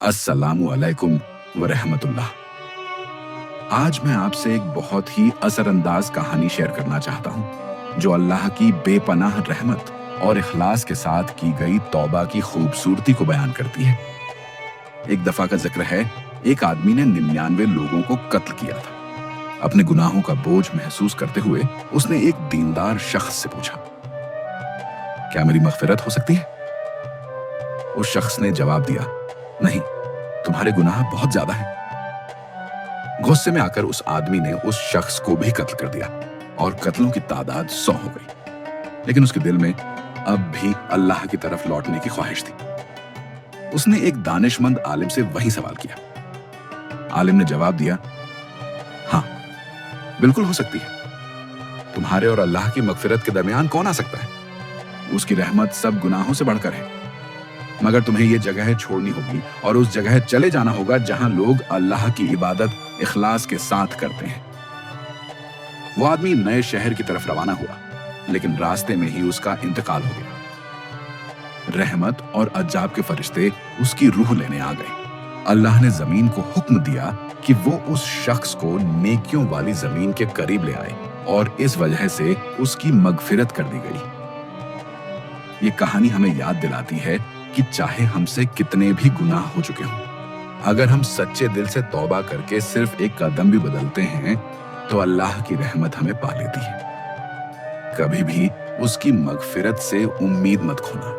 अस्सलामु अलैकुम व रहमतुल्लाह। आज मैं आपसे एक बहुत ही असरअंदाज कहानी शेयर करना चाहता हूँ जो अल्लाह की बेपनाह रहमत और इखलास के साथ की गई तौबा की खूबसूरती को बयान करती है। एक दफा का जिक्र है, एक आदमी ने 99 लोगों को कत्ल किया था। अपने गुनाहों का बोझ महसूस करते हुए उसने एक दीनदार शख्स से पूछा, क्या मेरी मगफिरत हो सकती है? उस शख्स ने जवाब दिया, नहीं, तुम्हारे गुनाह बहुत ज्यादा हैं। गुस्से में आकर उस आदमी ने उस शख्स को भी कत्ल कर दिया और कत्लों की तादाद 100 हो गई। लेकिन उसके दिल में अब भी अल्लाह की तरफ लौटने की ख्वाहिश थी। उसने एक दानिशमंद आलिम से वही सवाल किया। आलिम ने जवाब दिया, हाँ, बिल्कुल हो सकती है। तुम्हारे और अल्लाह की मगफिरत के दरमियान कौन आ सकता है? उसकी रहमत सब गुनाहों से बढ़कर है। मगर तुम्हें यह जगह छोड़नी होगी और उस जगह चले जाना होगा जहां लोग अल्लाह की इबादत इखलास के साथ करते हैं। वो आदमी नए शहर की तरफ रवाना हुआ, लेकिन रास्ते में ही उसका इंतकाल हो गया। रहमत और अजाब के फरिश्ते उसकी रूह लेने आ गए। अल्लाह ने जमीन को हुक्म दिया कि वो उस शख्स को नेकियों वाली जमीन के करीब ले आए और इस वजह से उसकी मगफिरत कर दी गई। ये कहानी हमें याद दिलाती है कि चाहे हमसे कितने भी गुनाह हो चुके हों, अगर हम सच्चे दिल से तौबा करके सिर्फ एक कदम भी बदलते हैं तो अल्लाह की रहमत हमें पा लेती है। कभी भी उसकी मगफिरत से उम्मीद मत खोना।